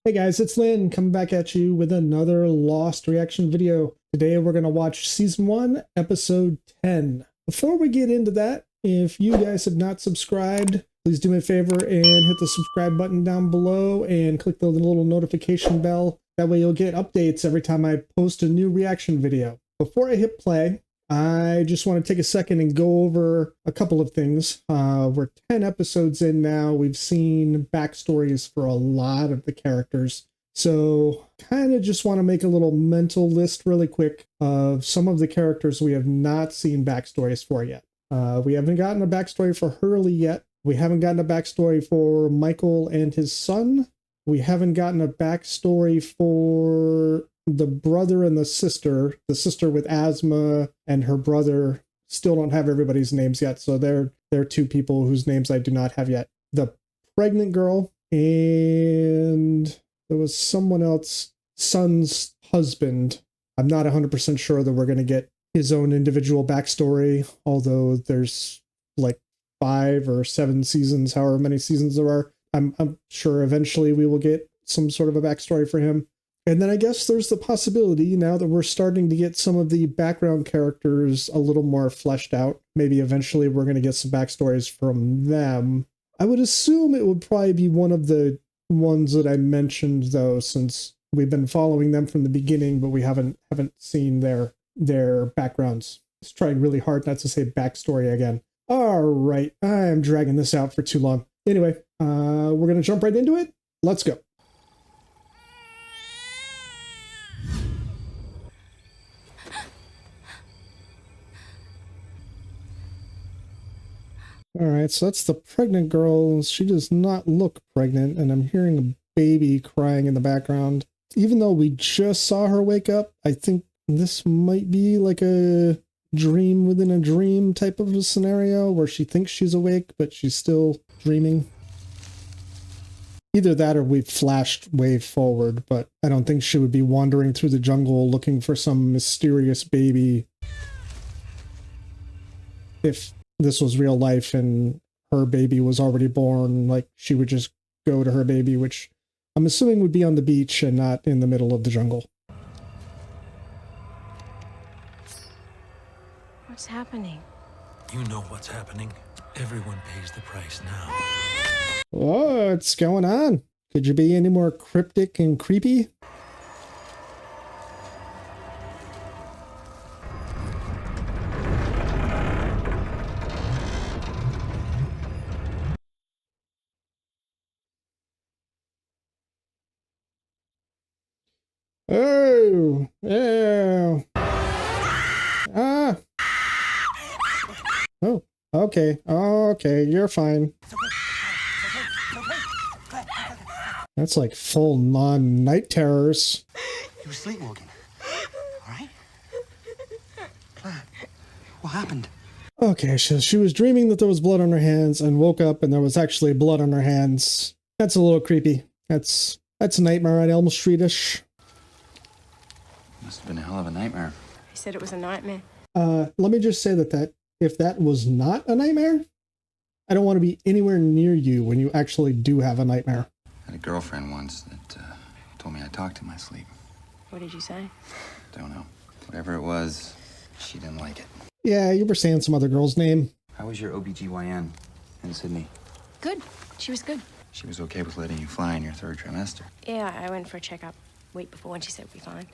Hey guys, it's Lynn coming back at you with another Lost reaction video. Today we're going to watch Season 1, Episode 10. Before we get into that, if you guys have not subscribed, please do me a favor and hit the subscribe button down below and click the little notification bell. That way you'll get updates every time I post a new reaction video. Before I hit play, I just want to take a second and go over a couple of things. We're 10 episodes in now. We've seen backstories for a lot of the characters. So kind of just want to make a little mental list really quick of some of the characters we have not seen backstories for yet. We haven't gotten a backstory for Hurley yet. We haven't gotten a backstory for Michael and his son. We haven't gotten a backstory for the brother and the sister with asthma, and her brother. Still don't have everybody's names yet, so they're two people whose names I do not have yet. The pregnant girl, and there was someone else, son's husband. I'm not 100% sure that we're going to get his own individual backstory, although there's like 5 or 7 seasons, however many seasons there are. I'm sure eventually we will get some sort of a backstory for him. And then I guess there's the possibility, now that we're starting to get some of the background characters a little more fleshed out, maybe eventually we're going to get some backstories from them. I would assume it would probably be one of the ones that I mentioned, though, since we've been following them from the beginning, but we haven't seen their backgrounds. It's trying really hard not to say backstory again. All right, I am dragging this out for too long. Anyway, we're going to jump right into it. Let's go. All right, so that's the pregnant girl. She does not look pregnant, and I'm hearing a baby crying in the background. Even though we just saw her wake up, I think this might be like a dream within a dream type of a scenario where she thinks she's awake, but she's still dreaming. Either that or we've flashed way forward, but I don't think she would be wandering through the jungle looking for some mysterious baby if this was real life and her baby was already born. Like, she would just go to her baby, which I'm assuming would be on the beach and not in the middle of the jungle. What's happening? You know what's happening. Everyone pays the price now. What's going on? Could you be any more cryptic and creepy? Oh, yeah. Ah. Oh, okay. Okay, you're fine. That's like full night terrors. You were sleepwalking. All right? Claire, what happened? Okay, so she was dreaming that there was blood on her hands and woke up and there was actually blood on her hands. That's a little creepy. That's a Nightmare on Elm Street-ish. Must have been a hell of a nightmare. I said it was a nightmare. Let me just say that if that was not a nightmare, I don't want to be anywhere near you when you actually do have a nightmare. I had a girlfriend once that told me I talked in my sleep. What did you say? Don't know. Whatever it was, she didn't like it. Yeah, you were saying some other girl's name. How was your OBGYN in Sydney? Good. She was good. She was okay with letting you fly in your 3rd trimester. Yeah, I went for a checkup week before and she said we'd be fine.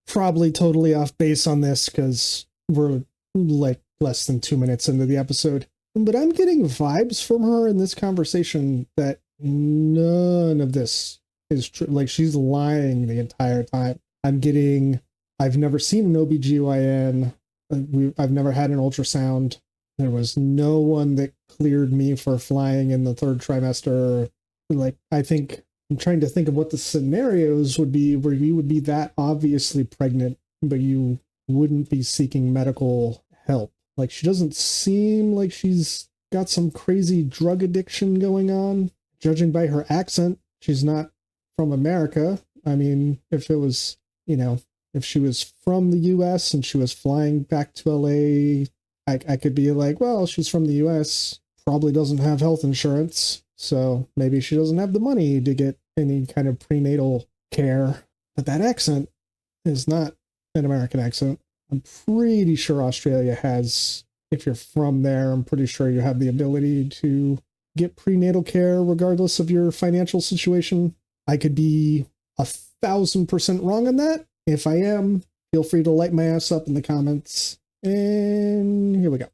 Probably totally off base on this because we're like less than 2 minutes into the episode. But I'm getting vibes from her in this conversation that none of this is true. Like, she's lying the entire time. I've never seen an OBGYN. I've never had an ultrasound. There was no one that cleared me for flying in the 3rd trimester. Like, I'm trying to think of what the scenarios would be where you would be that obviously pregnant, but you wouldn't be seeking medical help. Like, she doesn't seem like she's got some crazy drug addiction going on. Judging by her accent, she's not from America. I mean, if it was, if she was from the US and she was flying back to LA, I could be like, well, she's from the US, probably doesn't have health insurance, so maybe she doesn't have the money to get any kind of prenatal care. But that accent is not an American accent. I'm pretty sure Australia has, if you're from there, I'm pretty sure you have the ability to get prenatal care regardless of your financial situation. I could be 1,000% wrong on that. If I am, feel free to light my ass up in the comments. And here we go.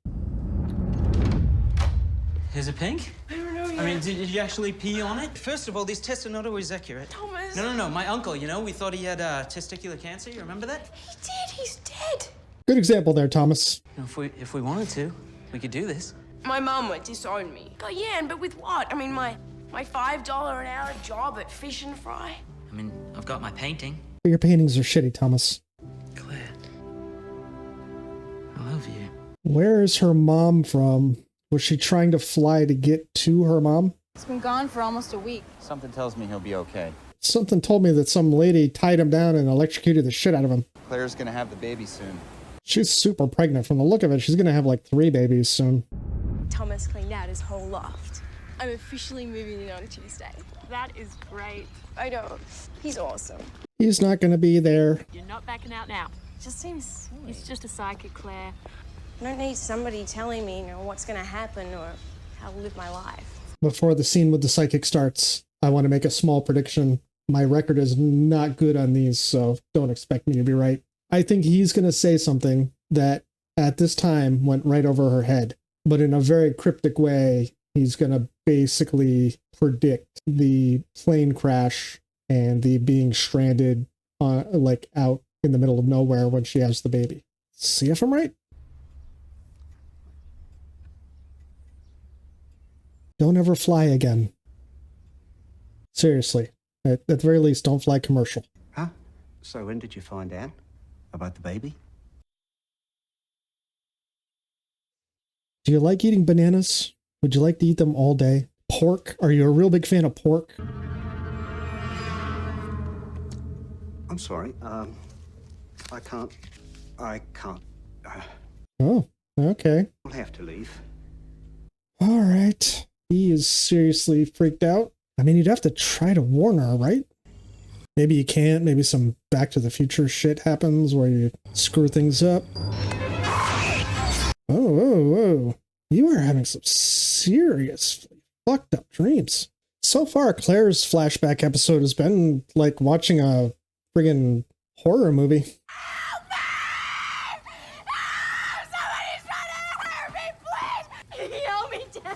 Is it pink? I don't know yet. I mean, did you actually pee on it? First of all, this test is not always accurate. Thomas. No. My uncle, you know, we thought he had testicular cancer. You remember that? He did. He's dead. Good example there, Thomas. You know, if we wanted to, we could do this. My mum would disown me. God, yeah, but with what? I mean, my $5 an hour job at Fish and Fry. I mean, I've got my painting. But your paintings are shitty, Thomas. Claire, I love you. Where is her mom from? Was she trying to fly to get to her mom? He's been gone for almost a week. Something tells me he'll be okay. Something told me that some lady tied him down and electrocuted the shit out of him. Claire's gonna have the baby soon. She's super pregnant. From the look of it, she's gonna have like 3 babies soon. Thomas cleaned out his whole loft. I'm officially moving in on Tuesday. That is great. I know. He's awesome. He's not gonna be there. You're not backing out now. Just seems silly. It's just a psychic, Claire. I don't need somebody telling me, what's going to happen or how to live my life. Before the scene with the psychic starts, I want to make a small prediction. My record is not good on these, so don't expect me to be right. I think he's going to say something that at this time went right over her head, but in a very cryptic way, he's going to basically predict the plane crash and the being stranded like out in the middle of nowhere when she has the baby. See if I'm right? Don't ever fly again. Seriously. At the very least, don't fly commercial. Huh? So when did you find out about the baby? Do you like eating bananas? Would you like to eat them all day? Pork? Are you a real big fan of pork? I'm sorry. I can't. Oh, okay. I'll have to leave. All right. He is seriously freaked out. I mean, you'd have to try to warn her, right? Maybe you can't. Maybe some Back to the Future shit happens where you screw things up. Whoa. You are having some serious fucked up dreams. So far, Claire's flashback episode has been like watching a friggin' horror movie.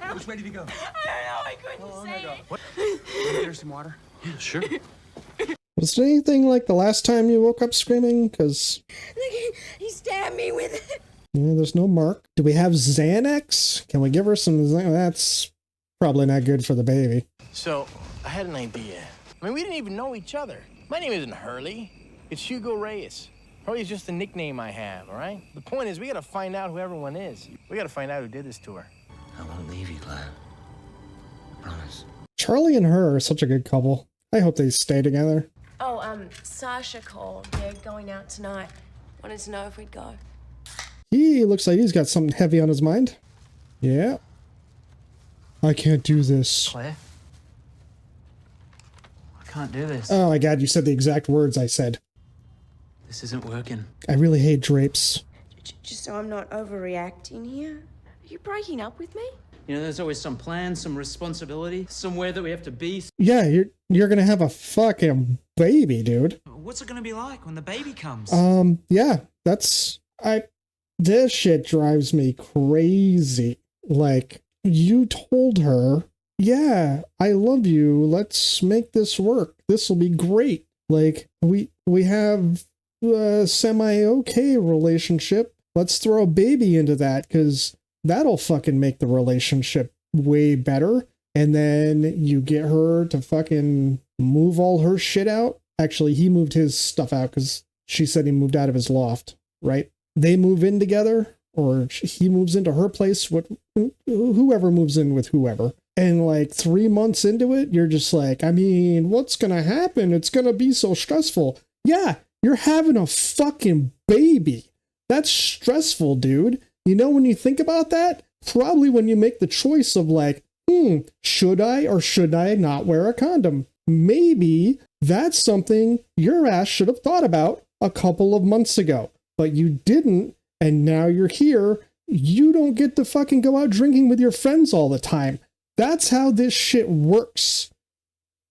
Who's ready to go? I don't know. I couldn't say it. What? There's some water. Yeah, sure. Was it anything like the last time you woke up screaming? Because He stabbed me with it. yeah, there's no mark. Do we have Xanax? Can we give her some Xanax? That's probably not good for the baby. So, I had an idea. I mean, we didn't even know each other. My name isn't Hurley. It's Hugo Reyes. Hurley's just a nickname I have, all right? The point is, we gotta find out who everyone is. We gotta find out who did this to her. I won't leave you, Claire. I promise. Charlie and her are such a good couple. I hope they stay together. Oh, Sasha called. They're going out tonight. Wanted to know if we'd go. He looks like he's got something heavy on his mind. Yeah. I can't do this. Claire? I can't do this. Oh my god, you said the exact words I said. This isn't working. I really hate drapes. Just so I'm not overreacting here. Are you breaking up with me? You know, there's always some plan, some responsibility, somewhere that we have to be. Yeah, you're gonna have a fucking baby, dude. What's it gonna be like when the baby comes? Yeah, this shit drives me crazy. Like, you told her, yeah, I love you. Let's make this work. This will be great. Like, we have a semi-okay relationship. Let's throw a baby into that, because that'll fucking make the relationship way better. And then you get her to fucking move all her shit out. Actually, he moved his stuff out because she said he moved out of his loft, right? They move in together, or he moves into her place, whoever moves in with whoever. And like 3 months into it, you're just like, I mean, what's going to happen? It's going to be so stressful. Yeah, you're having a fucking baby. That's stressful, dude. You know, when you think about that, probably when you make the choice of like, should I or should I not wear a condom? maybe that's something your ass should have thought about a couple of months ago, but you didn't, and now you're here. You don't get to fucking go out drinking with your friends all the time. That's how this shit works.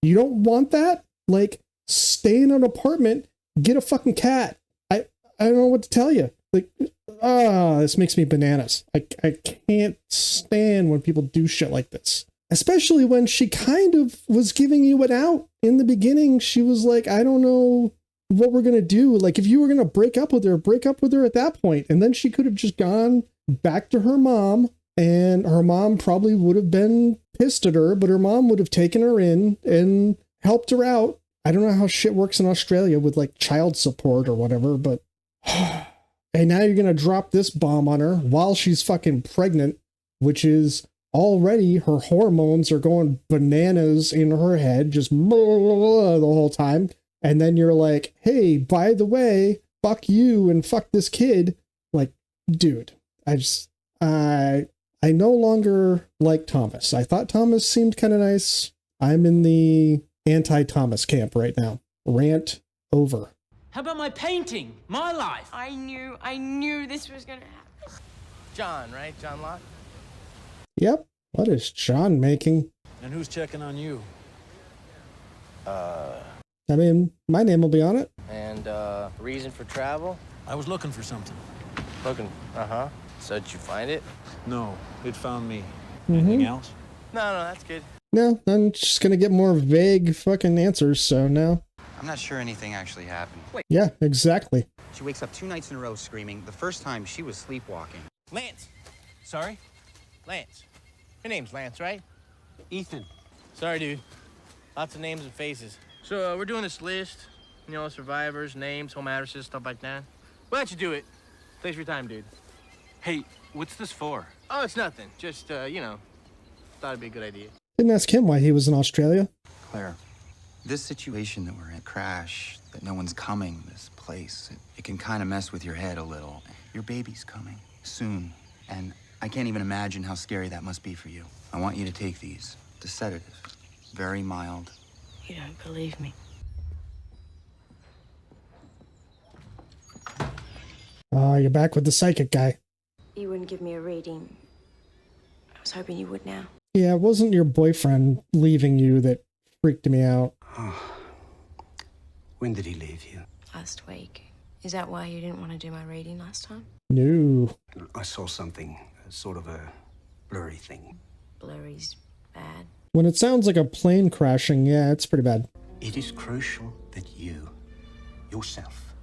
You don't want that? Like, stay in an apartment, get a fucking cat. I don't know what to tell you. Like, this makes me bananas. I can't stand when people do shit like this. Especially when she kind of was giving you an out in the beginning. She was like, I don't know what we're going to do. Like, if you were going to break up with her at that point. And then she could have just gone back to her mom, and her mom probably would have been pissed at her, but her mom would have taken her in and helped her out. I don't know how shit works in Australia with like child support or whatever, but and now you're going to drop this bomb on her while she's fucking pregnant, which is already her hormones are going bananas in her head, just blah, blah, blah, the whole time. And then you're like, hey, by the way, fuck you and fuck this kid. Like, dude, I no longer like Thomas. I thought Thomas seemed kind of nice. I'm in the anti-Thomas camp right now. Rant over. How about my painting? My life? I knew this was gonna happen. John, right? John Locke? Yep. What is John making? And who's checking on you? I mean, my name will be on it. And, reason for travel? I was looking for something. Looking, uh-huh. So did you find it? No, it found me. Anything else? No, that's good. No, I'm just going to get more vague fucking answers, so no. I'm not sure anything actually happened. Yeah, exactly. She wakes up 2 nights in a row screaming. The first time she was sleepwalking. Lance. Sorry? Lance. Your name's Lance, right? Ethan. Sorry, dude. Lots of names and faces. So, we're doing this list. You know, survivors, names, home addresses, stuff like that. Why don't you do it? Thanks for your time, dude. Hey, what's this for? Oh, it's nothing. Just, you know, thought it'd be a good idea. Didn't ask him why he was in Australia. Claire, this situation that we're in, crash, that no one's coming, this place, it can kind of mess with your head a little. Your baby's coming soon, and I can't even imagine how scary that must be for you. I want you to take these. The sedative. Very mild. You don't believe me. Oh, you're back with the psychic guy. You wouldn't give me a reading. I was hoping you would now. Yeah, it wasn't your boyfriend leaving you that freaked me out. When did he leave you? Last week. Is that why you didn't want to do my reading last time? No. I saw something, sort of a blurry thing. Blurry's bad. When it sounds like a plane crashing, yeah, it's pretty bad. It is crucial that you, yourself,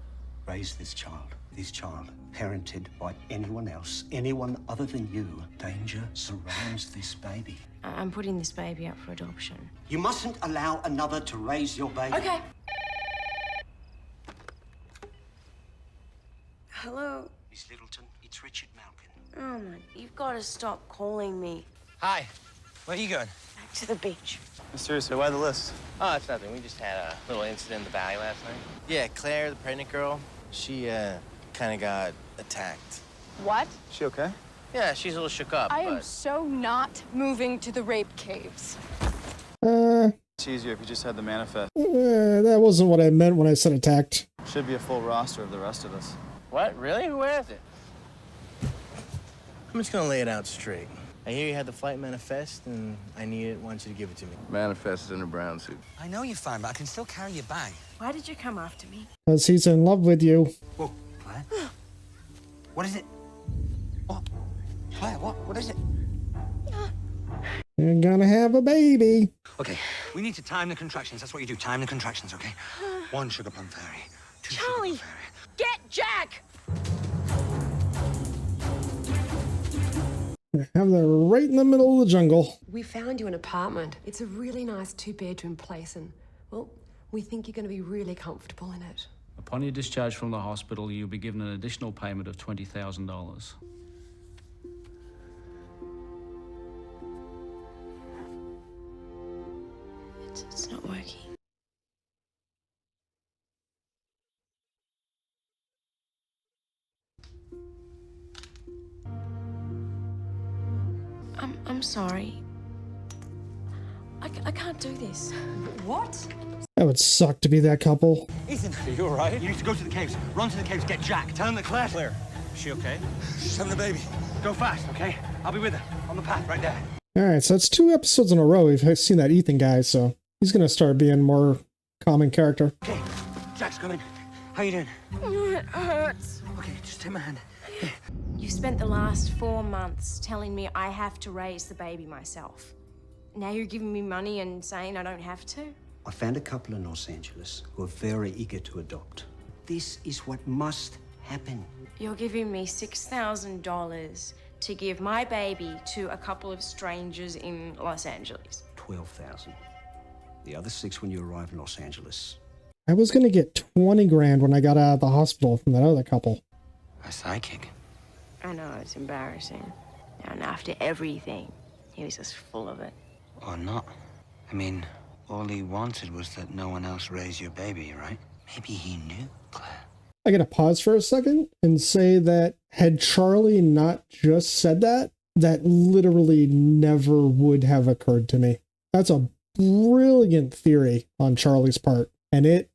raise this child. This child, parented by anyone else, anyone other than you. Danger surrounds this baby. I'm putting this baby up for adoption. You mustn't allow another to raise your baby. Okay. Hello? Miss Littleton, it's Richard Malkin. Oh my, you've got to stop calling me. Hi. Where are you going? Back to the beach. Seriously, why the list? Oh, it's nothing. We just had a little incident in the valley last night. Yeah, Claire, the pregnant girl, she, kind of got attacked. What? She okay? Yeah, she's a little shook up, I am but... so not moving to the rape caves. It's easier if you just had the manifest. That wasn't what I meant when I said attacked. Should be a full roster of the rest of us. What? Really? Who has it? I'm just gonna lay it out straight. I hear you had the flight manifest, and I want you to give it to me. Manifest is in a brown suit. I know you're fine, but I can still carry your bag. Why did you come after me? Because he's in love with you. Whoa, Claire? What is it? What? Claire, what is it? You're gonna have a baby. Okay, we need to time the contractions. That's what you do. Time the contractions, okay? 1 sugar plum fairy. 2 Charlie, sugar plum fairy. get Jack! Have that right in the middle of the jungle. We found you an apartment. It's a really nice 2-bedroom place, and, well, we think you're going to be really comfortable in it. Upon your discharge from the hospital, you'll be given an additional payment of $20,000. It's not working. I'm sorry. I can't do this. What? That would suck to be that couple. Ethan, are you all right? You need to go to the caves. Run to the caves, get Jack. Tell him that Claire. Claire, is she okay? She's having a baby. Go fast, okay? I'll be with her. On the path, right there. Alright, so that's 2 episodes in a row we've seen that Ethan guy, so he's gonna start being more common character. Okay, Jack's coming. How you doing? It hurts. Okay, just take my hand. You spent the last 4 months telling me I have to raise the baby myself. Now you're giving me money and saying I don't have to? I found a couple in Los Angeles who are very eager to adopt. This is what must happen. You're giving me $6,000 to give my baby to a couple of strangers in Los Angeles. 12,000. The other 6 when you arrive in Los Angeles. I was gonna get 20 grand when I got out of the hospital from that other couple. A sidekick. I know, it's embarrassing. And after everything, he was just full of it. Or not. I mean, all he wanted was that no one else raise your baby, right? Maybe he knew, Claire. I gotta pause for a second and say that had Charlie not just said that, that literally never would have occurred to me. That's a brilliant theory on Charlie's part, and it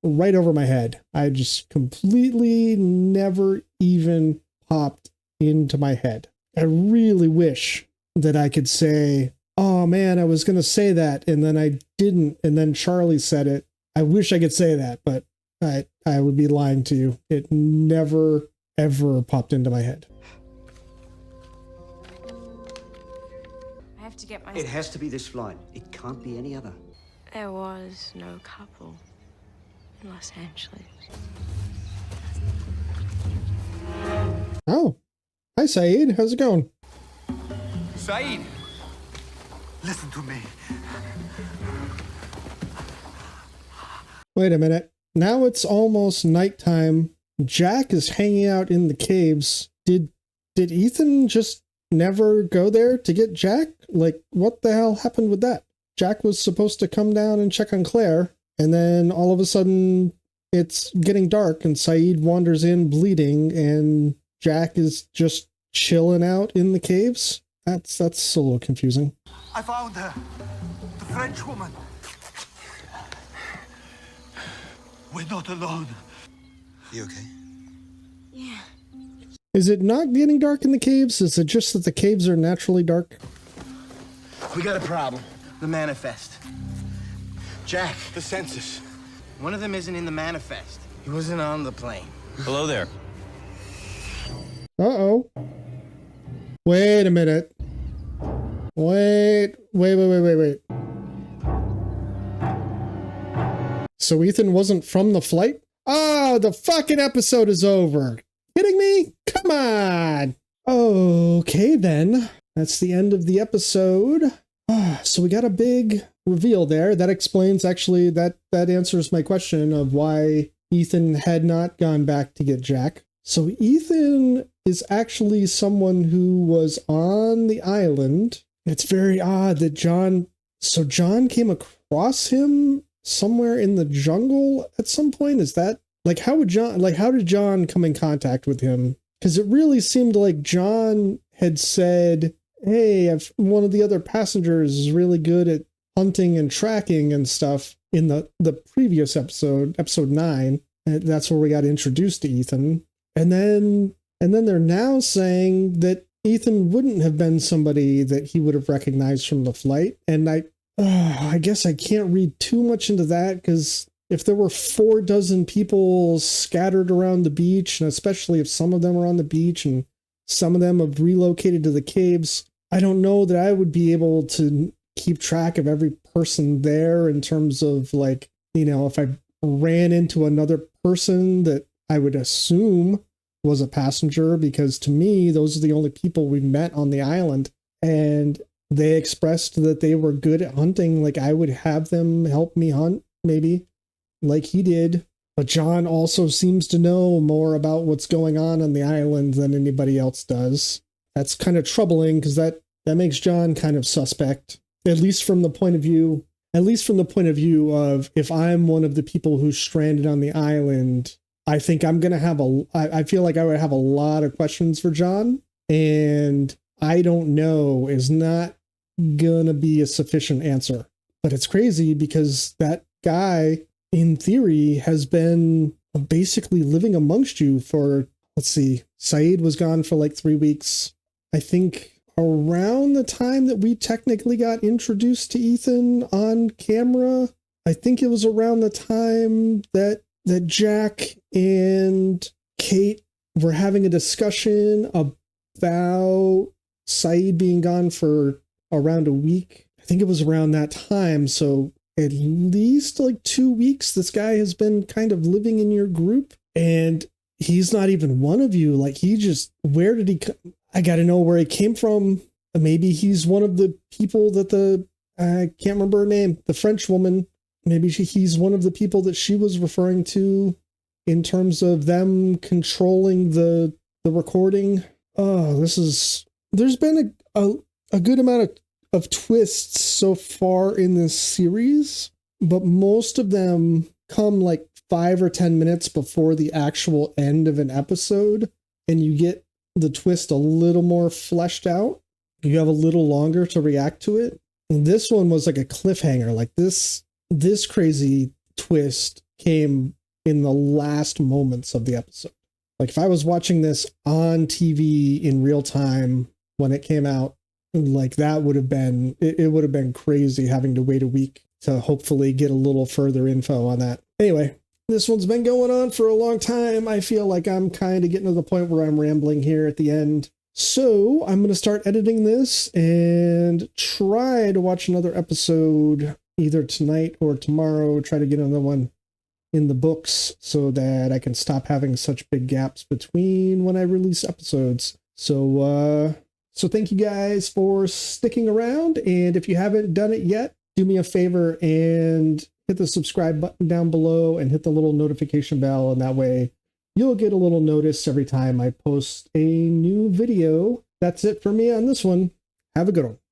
right over my head. I just completely never even popped into my head. I really wish that I could say, oh man, I was going to say that, and then I didn't, and then Charlie said it. I wish I could say that, but I would be lying to you. It never, ever popped into my head. I have to get my... It has to be this flight. It can't be any other. There was no couple in Los Angeles. Oh, hi Saeed, how's it going? Saeed! Listen to me. Wait a minute. Now it's almost nighttime. Jack is hanging out in the caves. Did Ethan just never go there to get Jack? Like, what the hell happened with that? Jack was supposed to come down and check on Claire, and then all of a sudden it's getting dark and Saeed wanders in bleeding and Jack is just chilling out in the caves? That's a little confusing. I found her. The French woman. We're not alone. You okay? Yeah. Is it not getting dark in the caves? Is it just that the caves are naturally dark? We got a problem. The manifest. Jack. The census. One of them isn't in the manifest. He wasn't on the plane. Hello there. Uh-oh. Wait a minute. Wait. So Ethan wasn't from the flight? Oh, the fucking episode is over. Kidding me? Come on. Okay, then. That's the end of the episode. So we got a big reveal there. That explains, actually, that answers my question of why Ethan had not gone back to get Jack. So Ethan is actually someone who was on the island. It's very odd that John came across him somewhere in the jungle at some point. Is that how did John come in contact with him? Because it really seemed like John had said, hey, if one of the other passengers is really good at hunting and tracking and stuff in the previous episode 9. That's where we got introduced to Ethan. And then they're now saying that Ethan wouldn't have been somebody that he would have recognized from the flight. And I guess I can't read too much into that, because if there were 4 dozen people scattered around the beach, and especially if some of them are on the beach and some of them have relocated to the caves, I don't know that I would be able to keep track of every person there in terms of, if I ran into another person that I would assume was a passenger, because to me, those are the only people we met on the island. And they expressed that they were good at hunting. Like, I would have them help me hunt, maybe, like he did. But John also seems to know more about what's going on the island than anybody else does. That's kind of troubling, because that makes John kind of suspect, at least from the point of view of, if I'm one of the people who's stranded on the island, I think I'm going to have I feel like I would have a lot of questions for John. And I don't know is not gonna be a sufficient answer. But it's crazy because that guy, in theory, has been basically living amongst you for, let's see, Saeed was gone for like 3 weeks. I think around the time that we technically got introduced to Ethan on camera, I think it was around the time that Jack and Kate were having a discussion about Saeed being gone for around a week. I think it was around that time. So at least like 2 weeks, this guy has been kind of living in your group, and he's not even one of you. Like, he just, where did he come? I got to know where he came from. Maybe he's one of the people that I can't remember her name, the French woman. Maybe he's one of the people that she was referring to in terms of them controlling the recording. Oh, there's been a good amount of twists so far in this series, but most of them come like 5 or 10 minutes before the actual end of an episode, and you get the twist a little more fleshed out. You have a little longer to react to it. And this one was like a cliffhanger. Like this crazy twist came in the last moments of the episode. Like, if I was watching this on TV in real time when it came out, like, that would have been, it would have been crazy having to wait a week to hopefully get a little further info on that. Anyway, this one's been going on for a long time. I feel like I'm kind of getting to the point where I'm rambling here at the end. So I'm going to start editing this and try to watch another episode either tonight or tomorrow. Try to get another one in the books so that I can stop having such big gaps between when I release episodes. So thank you guys for sticking around. And if you haven't done it yet, do me a favor and hit the subscribe button down below and hit the little notification bell. And that way you'll get a little notice every time I post a new video. That's it for me on this one. Have a good one.